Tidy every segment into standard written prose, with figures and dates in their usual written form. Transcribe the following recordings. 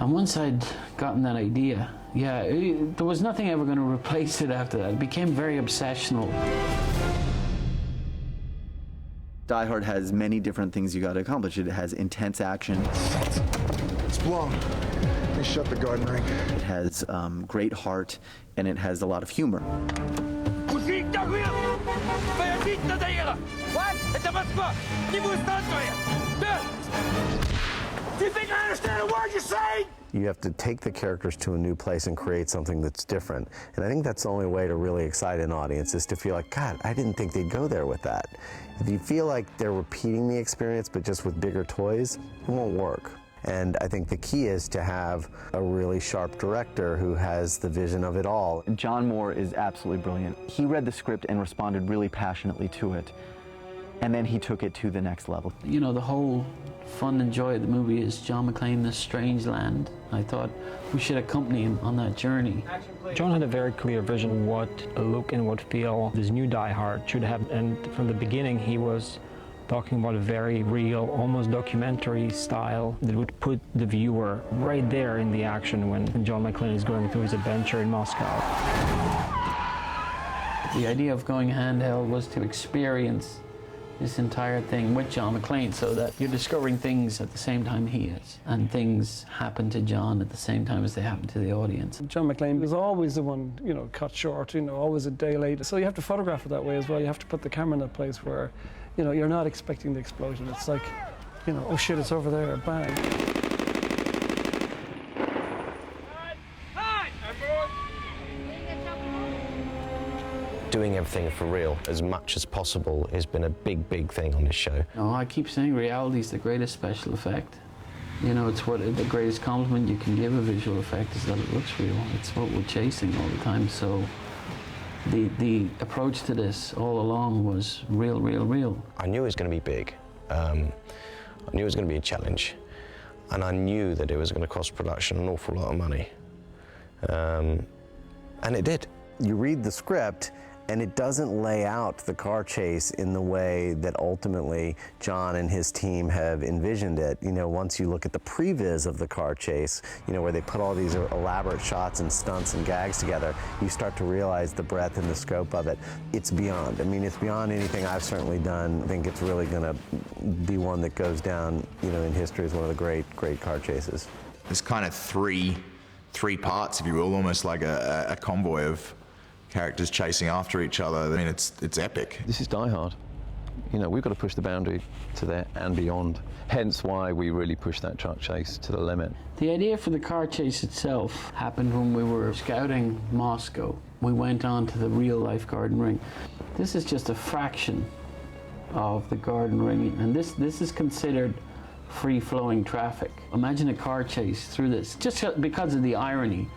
And once I'd gotten that idea, yeah, there was nothing ever going to replace it after that. It became very obsessional. Die Hard has many different things you got to accomplish. It has intense action. It's blown. They shut the garden ring. It has great heart, and it has a lot of humor. Do you think I understand a word you're saying? You have to take the characters to a new place and create something that's different. And I think that's the only way to really excite an audience, is to feel like, God, I didn't think they'd go there with that. If you feel like they're repeating the experience but just with bigger toys, it won't work. And I think the key is to have a really sharp director who has the vision of it all. John Moore is absolutely brilliant. He read the script and responded really passionately to it. And then he took it to the next level. You know, the whole fun and joy of the movie is John McClane in a strange land. I thought we should accompany him on that journey. John had a very clear vision what look and what feel this new Die Hard should have, and from the beginning he was talking about a very real, almost documentary style that would put the viewer right there in the action when John McClane is going through his adventure in Moscow. The idea of going handheld was to experience this entire thing with John McClane, so that you're discovering things at the same time he is, and things happen to John at the same time as they happen to the audience. John McClane was always the one, you know, cut short, you know, always a day late. So you have to photograph it that way as well. You have to put the camera in a place where, you know, you're not expecting the explosion. It's like, you know, oh shit, it's over there, bang. Doing everything for real as much as possible has been a big, big thing on this show. No, I keep saying reality is the greatest special effect. You know, it's what the greatest compliment you can give a visual effect is that it looks real. It's what we're chasing all the time. So the approach to this all along was real, real, real. I knew it was going to be big. I knew it was going to be a challenge. And I knew that it was going to cost production an awful lot of money. And it did. You read the script, and it doesn't lay out the car chase in the way that ultimately John and his team have envisioned it. You know, once you look at the previs of the car chase, you know, where they put all these elaborate shots and stunts and gags together, you start to realize the breadth and the scope of it. It's beyond. I mean, it's beyond anything I've certainly done. I think it's really going to be one that goes down, you know, in history as one of the great, great car chases. There's kind of three parts, if you will, almost like a convoy of characters chasing after each other. I mean, it's epic. This is Die Hard. You know, we've got to push the boundary to there and beyond. Hence why we really push that truck chase to the limit. The idea for the car chase itself happened when we were scouting Moscow. We went on to the real life garden ring. This is just a fraction of the garden ring, and this is considered free-flowing traffic. Imagine a car chase through this, just because of the irony.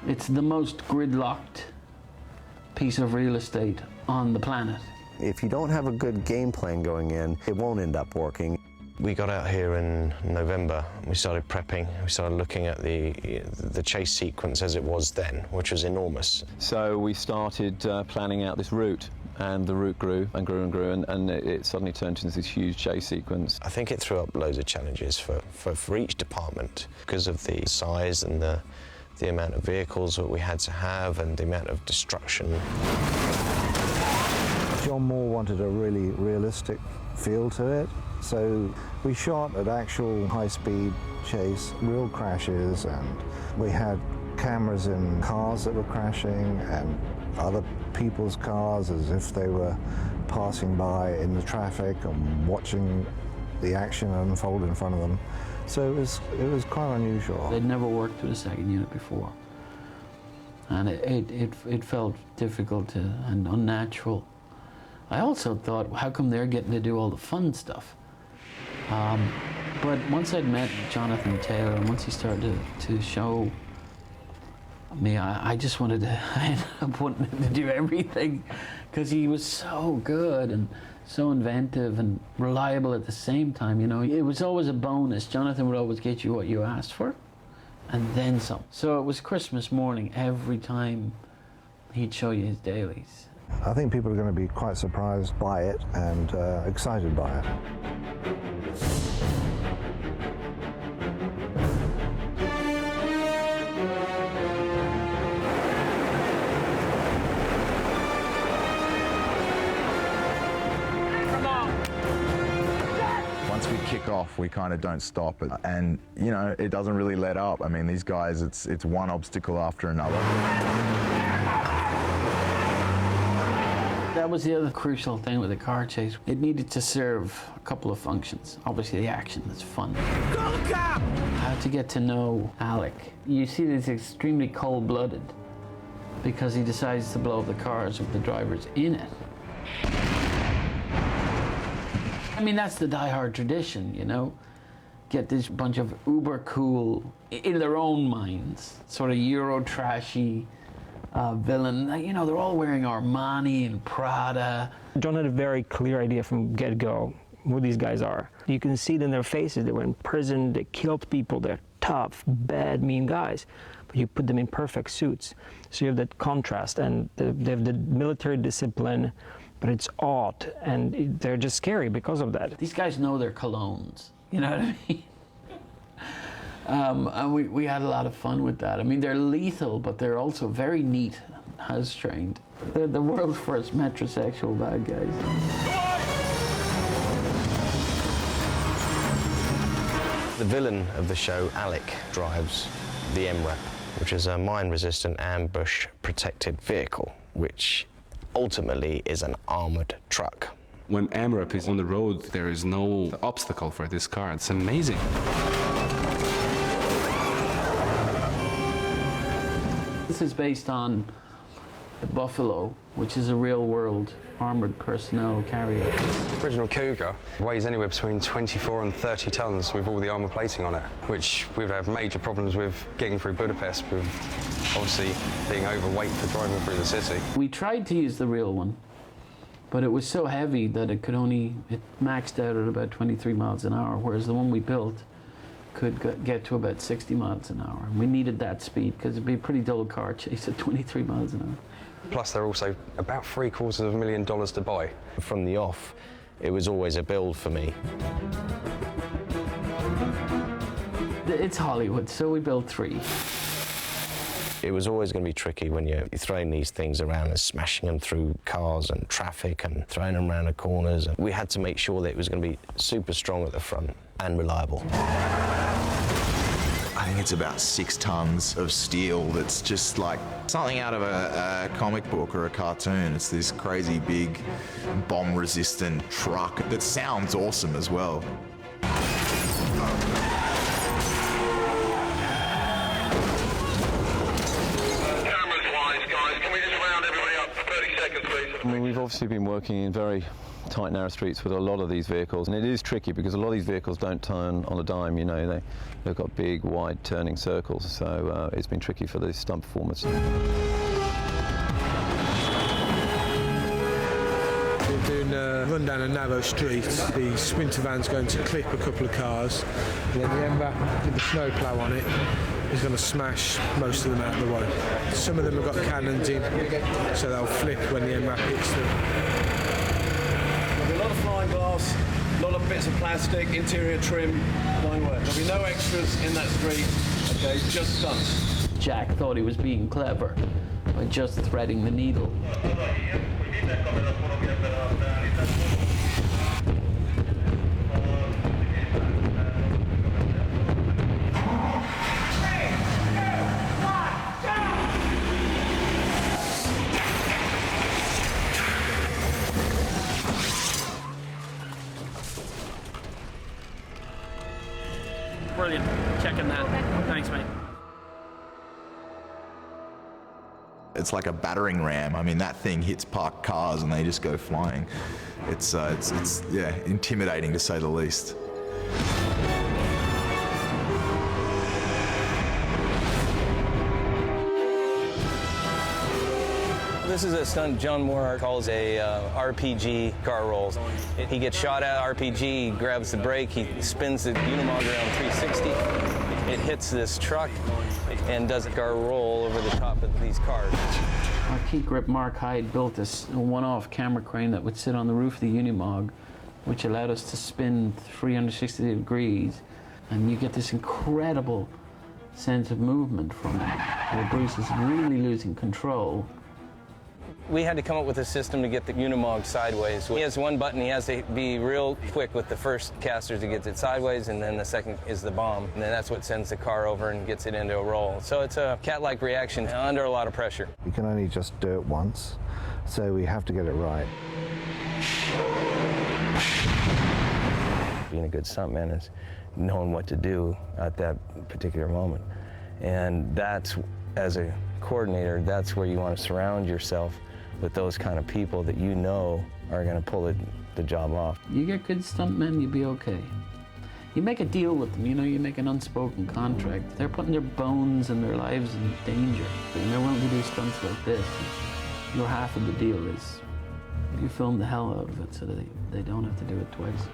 It's the most gridlocked piece of real estate on the planet. If you don't have a good game plan going in, it won't end up working. We got out here in November. We started prepping. We started looking at the chase sequence as it was then, which was enormous. So we started planning out this route, and the route grew and grew and grew, and it suddenly turned into this huge chase sequence. I think it threw up loads of challenges for each department because of the size and the amount of vehicles that we had to have and the amount of destruction. John Moore wanted a really realistic feel to it, so we shot an actual high-speed chase, real crashes, and we had cameras in cars that were crashing and other people's cars as if they were passing by in the traffic and watching the action unfold in front of them. So it was quite unusual. They'd never worked with a second unit before, and it felt difficult and unnatural. I also thought, how come they're getting to do all the fun stuff? But once I'd met Jonathan Taylor, and once he started to show me, I just wanted to, I ended up wanting him to do everything, because he was so good and so inventive and reliable at the same time. You know, it was always a bonus. Jonathan would always get you what you asked for, and then some. So it was Christmas morning every time he'd show you his dailies. I think people are going to be quite surprised by it and excited by it. once we kick off, we kind of don't stop it. And, you know, it doesn't really let up. I mean, these guys, it's one obstacle after another. That was the other crucial thing with the car chase. It needed to serve a couple of functions. Obviously, the action, that's fun. Call the cop! How to get to know Alec. You see that he's extremely cold-blooded because he decides to blow up the cars with the drivers in it. I mean, that's the die-hard tradition, you know? Get this bunch of uber-cool, in their own minds, sort of Euro-trashy villain. You know, they're all wearing Armani and Prada. John had a very clear idea from get-go who these guys are. You can see it in their faces. They were in prison, they killed people, they're tough, bad, mean guys. But you put them in perfect suits. So you have that contrast, and they have the military discipline, but it's odd, and they're just scary because of that. These guys know their colognes, you know what I mean? And we had a lot of fun with that. I mean, they're lethal, but they're also very neat, house-trained. They're the world's first metrosexual bad guys. The villain of the show, Alec, drives the MRAP, which is a mine-resistant ambush-protected vehicle, which ultimately is an armored truck. When MRAP is on the road, there is no obstacle for this car. It's amazing. This is based on the Buffalo, which is a real-world armored personnel carrier. The original Cougar weighs anywhere between 24 and 30 tons with all the armour plating on it, which we would have major problems with getting through Budapest, with obviously being overweight for driving through the city. We tried to use the real one, but it was so heavy that it maxed out at about 23 miles an hour, whereas the one we built could get to about 60 miles an hour. And we needed that speed because it'd be a pretty dull car chase at 23 miles an hour. Plus, they're also about $750,000 to buy. From the off, it was always a build for me. It's Hollywood, so we built 3. It was always going to be tricky when you're throwing these things around and smashing them through cars and traffic and throwing them around the corners. And we had to make sure that it was going to be super strong at the front and reliable. I think it's about 6 tons of steel that's just like something out of a comic book or a cartoon. It's this crazy big bomb-resistant truck that sounds awesome as well. I mean, we've obviously been working in very tight, narrow streets with a lot of these vehicles, and it is tricky because a lot of these vehicles don't turn on a dime, you know. They've got big, wide turning circles, so it's been tricky for the stunt performers. We're doing a run down a narrow street. The Sprinter van's going to clip a couple of cars, and then the MRAP with the snowplow on it is going to smash most of them out of the way. Some of them have got cannons in, so they'll flip when the MRAP hits them. There'll be a lot of flying glass, a lot of bits of plastic, interior trim, line work. There'll be no extras in that street, okay, just stunts. Jack thought he was being clever by just threading the needle. Brilliant. Checking that. Thanks, mate. It's like a battering ram. I mean, that thing hits parked cars and they just go flying. It's yeah, intimidating to say the least. This is a stunt John Moore calls a RPG car roll. He gets shot at RPG, grabs the brake, he spins the Unimog around 360. It hits this truck and does a car roll over the top of these cars. Our key grip Mark Hyde built this one-off camera crane that would sit on the roof of the Unimog, which allowed us to spin 360 degrees, and you get this incredible sense of movement from it, where Bruce is really losing control. We had to come up with a system to get the Unimog sideways. He has one button, he has to be real quick with the first caster to get it sideways, and then the second is the bomb. And then that's what sends the car over and gets it into a roll. So it's a cat-like reaction under a lot of pressure. You can only just do it once, so we have to get it right. Being a good stuntman is knowing what to do at that particular moment. And that's, as a coordinator, that's where you want to surround yourself with those kind of people that you know are going to pull the job off. You get good stuntmen, you'll be okay. You make a deal with them, you know, you make an unspoken contract. They're putting their bones and their lives in danger. And they're willing to do stunts like this. Your half of the deal is you film the hell out of it so that they don't have to do it twice.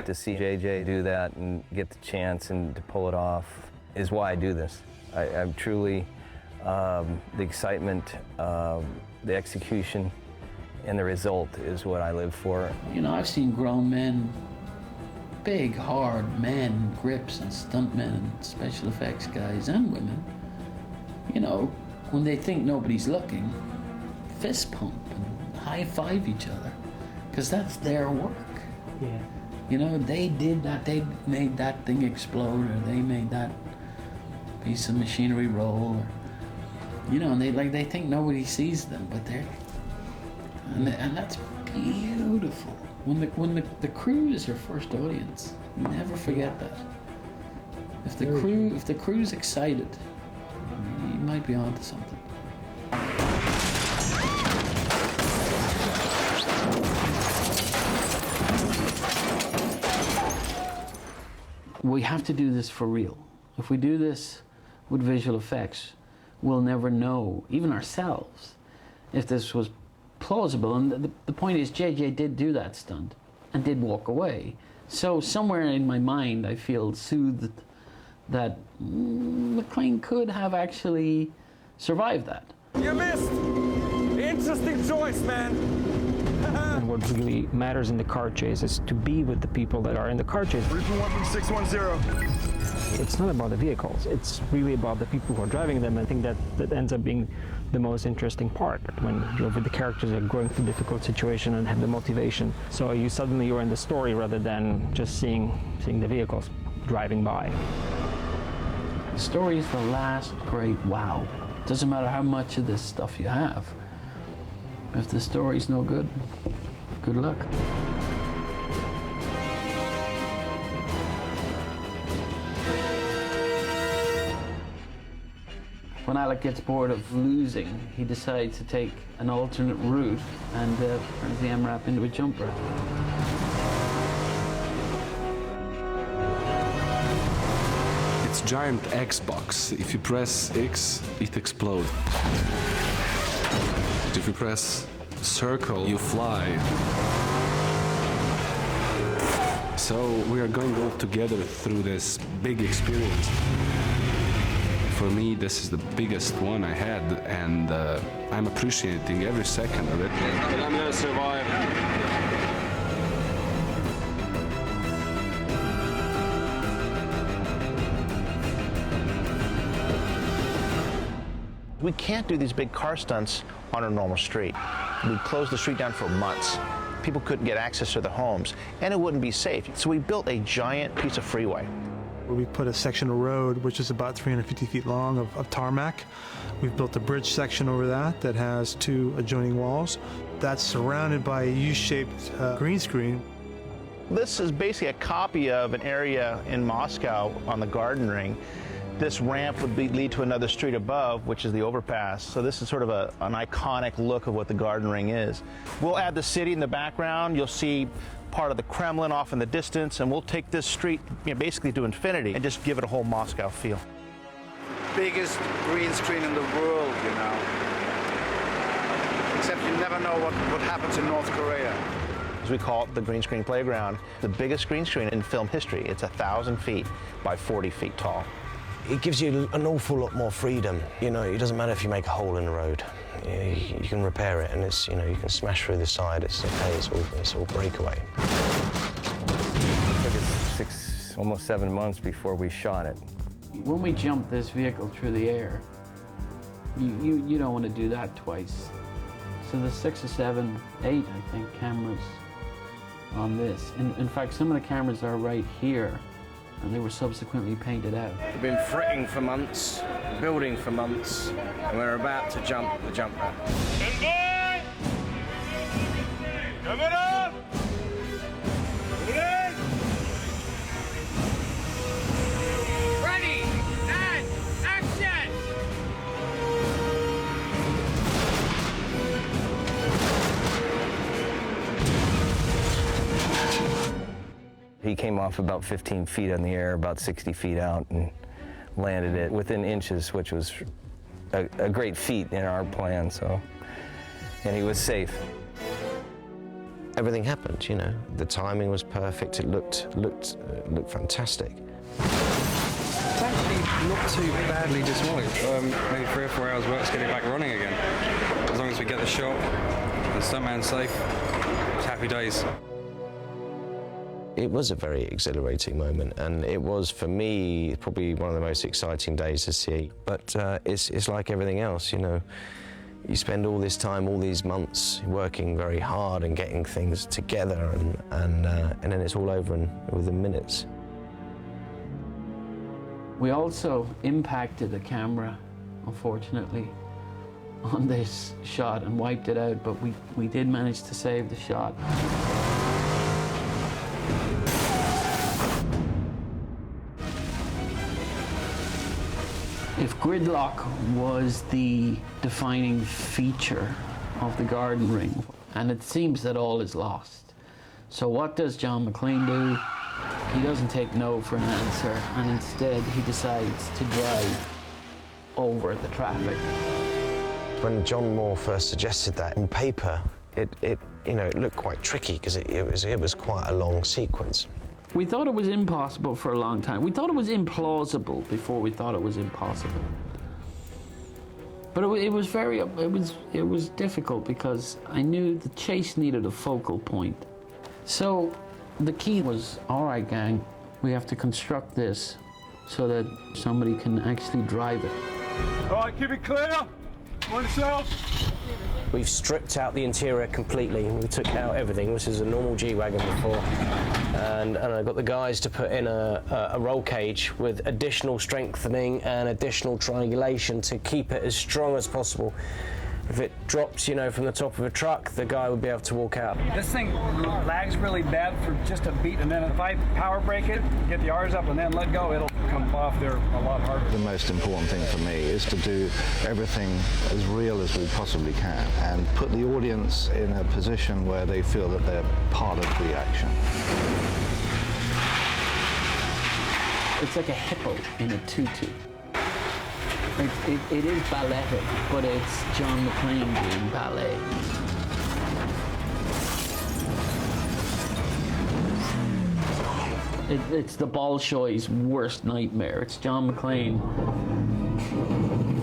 To see JJ do that and get the chance and to pull it off is why I do this. I'm truly, the excitement, the execution, and the result is what I live for. You know, I've seen grown men, big, hard men, grips and stuntmen and special effects guys and women, you know, when they think nobody's looking, fist pump and high five each other, because that's their work. Yeah. You know, they did that, they made that thing explode, or they made that piece of machinery roll, or, you know, and they think nobody sees them, but they're, and that's beautiful. When the crew is your first audience, you never forget that. If the crew's excited, you might be onto something. We have to do this for real. If we do this with visual effects, we'll never know, even ourselves, if this was plausible. And the point is, JJ did do that stunt and did walk away. So somewhere in my mind, I feel soothed that McClane could have actually survived that. You missed! Interesting choice, man. And what really matters in the car chase is to be with the people that are in the car chase. Reaper 1 from 610. It's not about the vehicles, it's really about the people who are driving them. I think that ends up being the most interesting part, when you're with the characters that are going through difficult situation and have the motivation. So you're in the story rather than just seeing the vehicles driving by. The story is the last great wow. Doesn't matter how much of this stuff you have. If the story's no good, good luck. When Alec gets bored of losing, he decides to take an alternate route and turns the MRAP into a jumper. It's giant Xbox. If you press X, it explodes. If you press circle, you fly. So we are going all together through this big experience. For me, this is the biggest one I had, and I'm appreciating every second of it. I'm gonna survive. We can't do these big car stunts on a normal street. We closed the street down for months. People couldn't get access to the homes, and it wouldn't be safe. So we built a giant piece of freeway. We put a section of road, which is about 350 feet long, of tarmac. We've built a bridge section over that has 2 adjoining walls. That's surrounded by a U-shaped green screen. This is basically a copy of an area in Moscow on the Garden Ring. This ramp would lead to another street above, which is the overpass. So this is sort of an iconic look of what the Garden Ring is. We'll add the city in the background. You'll see part of the Kremlin off in the distance, and we'll take this street basically to infinity and just give it a whole Moscow feel. Biggest green screen in the world, you know. except you never know what happens in North Korea. As we call it, the green screen playground, the biggest green screen in film history. It's 1,000 feet by 40 feet tall. It gives you an awful lot more freedom. You know, it doesn't matter if you make a hole in the road. You can repair it, and it's, you know, you can smash through the side. It's okay. It's all breakaway. It took us 6, almost 7 months before we shot it. When we jumped this vehicle through the air, you don't want to do that twice. So there's 6 or 7, 8, I think, cameras on this. In fact, some of the cameras are right here, and they were subsequently painted out. We've been fretting for months, building for months, and we're about to jump the jump ramp. Coming up! Ready, and action! He came off about 15 feet in the air, about 60 feet out, and landed it within inches, which was a great feat in our plan, so. And he was safe. Everything happened, you know. The timing was perfect. It looked fantastic. It's actually not too badly this morning. Maybe 3 or 4 hours work to get it back running again. As long as we get the shot, the stuntman's safe, it's happy days. It was a very exhilarating moment, and it was, for me, probably one of the most exciting days to see. But it's like everything else, you know. You spend all this time, all these months, working very hard and getting things together, and then it's all over within minutes. We also impacted the camera, unfortunately, on this shot and wiped it out, but we did manage to save the shot. If gridlock was the defining feature of the garden ring, and it seems that all is lost. So what does John McClane do? He doesn't take no for an answer, and instead he decides to drive over the traffic. When John Moore first suggested that on paper, it looked quite tricky because it was quite a long sequence. We thought it was impossible for a long time. We thought it was implausible before we thought it was impossible. But it was difficult because I knew the chase needed a focal point. So the key was, all right, gang, we have to construct this so that somebody can actually drive it. All right, keep it clear. Mind yourself. We've stripped out the interior completely. We took out everything. This is a normal G-Wagon before. And I got the guys to put in a roll cage with additional strengthening and additional triangulation to keep it as strong as possible. If it drops, you know, from the top of a truck, the guy would be able to walk out. This thing lags really bad for just a beat, and then if I power brake it, get the R's up and then let go, it'll come off there a lot harder. The most important thing for me is to do everything as real as we possibly can and put the audience in a position where they feel that they're part of the action. It's like a hippo in a tutu. It is balletic, but it's John McClane doing ballet. It's the Bolshoi's worst nightmare. It's John McClane,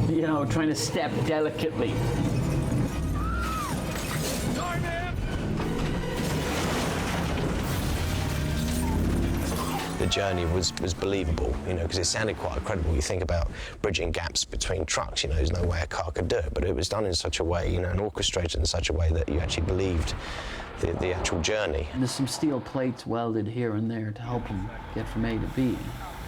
you know, trying to step delicately. The journey was believable, you know, because it sounded quite incredible. You think about bridging gaps between trucks, you know, there's no way a car could do it, but it was done in such a way, you know, and orchestrated in such a way that you actually believed the actual journey. And there's some steel plates welded here and there to help him get from A to B,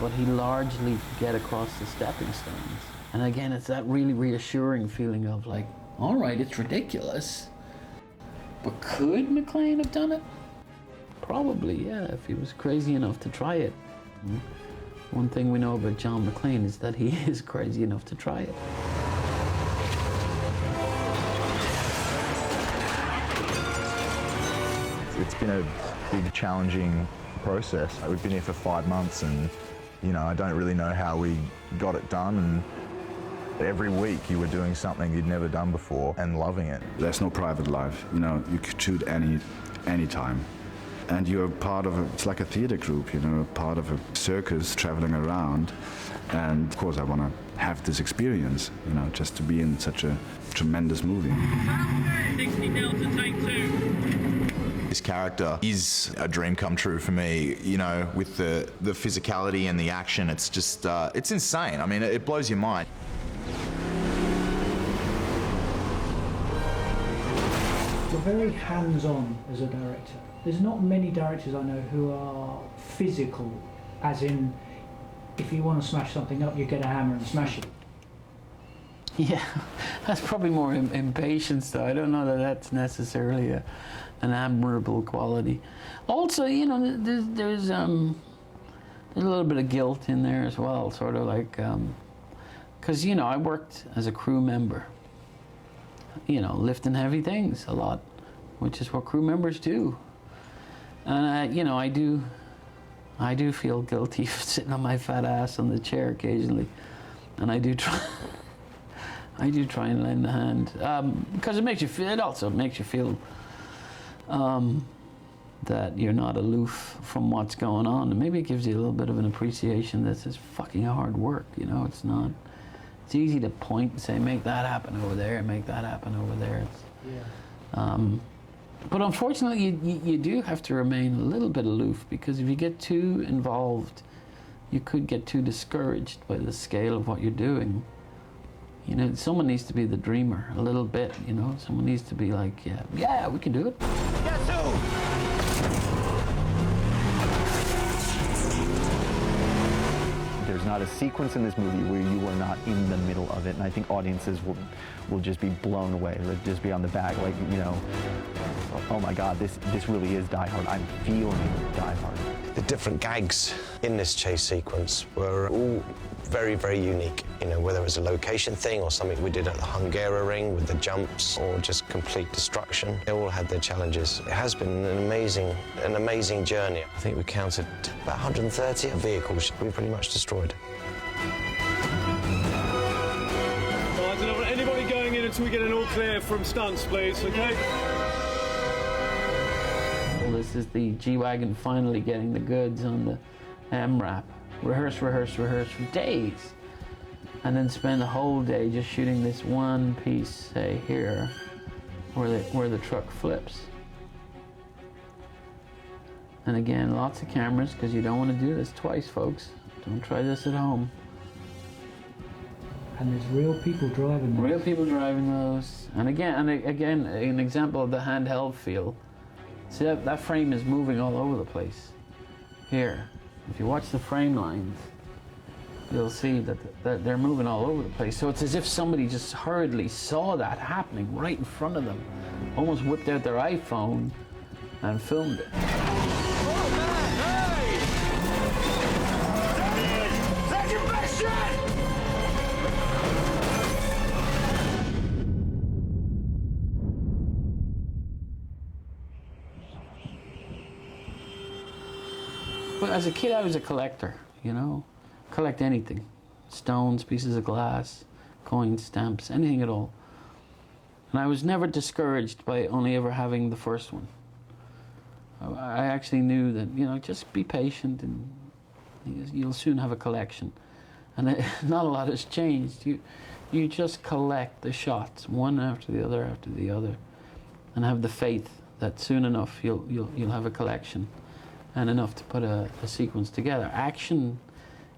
but he largely could get across the stepping stones. And again, it's that really reassuring feeling of like, all right, it's ridiculous, but could McClane have done it? Probably, yeah, if he was crazy enough to try it. One thing we know about John McClane is that he is crazy enough to try it. It's been a big, challenging process. We've been here for 5 months and, you know, I don't really know how we got it done, and Every week you were doing something you'd never done before and loving it. There's no private life, you know, you could shoot any time. And you're part of it's like a theater group, you know, part of a circus traveling around. And of course I want to have this experience, you know, just to be in such a tremendous movie. 60 Delta, take 2. This character is a dream come true for me, you know, with the physicality and the action. It's just, it's insane. I mean, it blows your mind. You're very hands-on as a director. There's not many directors I know who are physical, as in, if you want to smash something up, you get a hammer and smash it. Yeah, that's probably more impatience, though. I don't know that that's necessarily an admirable quality. Also, you know, there's a little bit of guilt in there as well, sort of like, because, you know, I worked as a crew member, you know, lifting heavy things a lot, which is what crew members do. And, you know, I do feel guilty for sitting on my fat ass on the chair occasionally. And I do try and lend a hand. Because it also makes you feel that you're not aloof from what's going on. And maybe it gives you a little bit of an appreciation that it's fucking hard work, you know, it's not. It's easy to point and say, make that happen over there, make that happen over there. But unfortunately, you do have to remain a little bit aloof, because if you get too involved, you could get too discouraged by the scale of what you're doing. You know, someone needs to be the dreamer a little bit, you know? Someone needs to be like, yeah, we can do it. Guess who? There's not a sequence in this movie where you are not in the middle of it, and I think audiences will just be blown away. They'll just be on the back, like, you know, oh my God, this really is Die Hard. I'm feeling Die Hard. The different gags in this chase sequence were all very, very unique. You know, whether it was a location thing or something we did at the Hungaroring with the jumps or just complete destruction, they all had their challenges. It has been an amazing journey. I think we counted about 130 vehicles we pretty much destroyed. All right, I don't want anybody going in until we get an all clear from stunts, please, okay? Well, this is the G-Wagon finally getting the goods on the MRAP. Rehearse for days. And then spend the whole day just shooting this one piece, say, here, where the truck flips. And again, lots of cameras, because you don't want to do this twice, folks. Don't try this at home. And there's real people driving those. Real people driving those. And again, an example of the handheld feel. See, that frame is moving all over the place. Here, if you watch the frame lines, you'll see that they're moving all over the place. So it's as if somebody just hurriedly saw that happening right in front of them, almost whipped out their iPhone and filmed it. That's your best shot! But as a kid, I was a collector, you know? Collect anything. Stones, pieces of glass, coins, stamps, anything at all. And I was never discouraged by only ever having the first one. I actually knew that, you know, just be patient and you'll soon have a collection. And not a lot has changed. You just collect the shots, one after the other, and have the faith that soon enough you'll have a collection and enough to put a sequence together. Action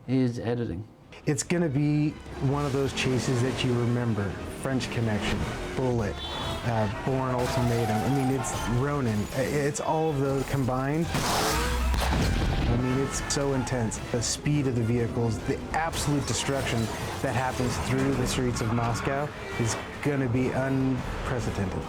is editing. It's going to be one of those chases that you remember. French Connection, Bullet, Bourne Ultimatum. I mean, it's Ronin. It's all of those combined. I mean, it's so intense. The speed of the vehicles, the absolute destruction that happens through the streets of Moscow is going to be unprecedented.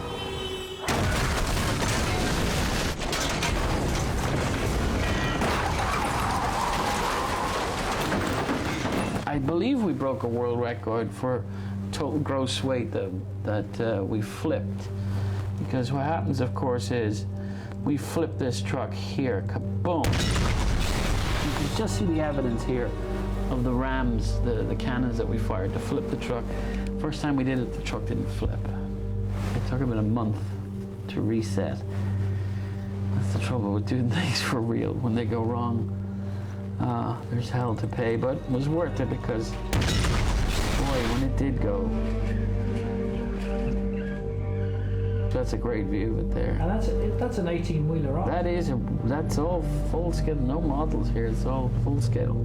I believe we broke a world record for total gross weight that we flipped. Because what happens, of course, is we flip this truck here, kaboom. You can just see the evidence here of the rams, the cannons that we fired to flip the truck. First time we did it, the truck didn't flip. It took about a month to reset. That's the trouble with doing things for real. When they go wrong, there's hell to pay, but it was worth it because, boy, when it did go, that's a great view of it there. And that's an 18-wheeler up. That's all full scale, no models here, it's all full scale.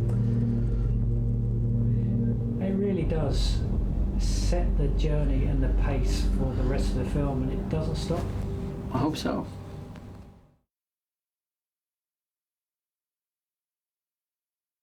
It really does set the journey and the pace for the rest of the film, and it doesn't stop. I hope so.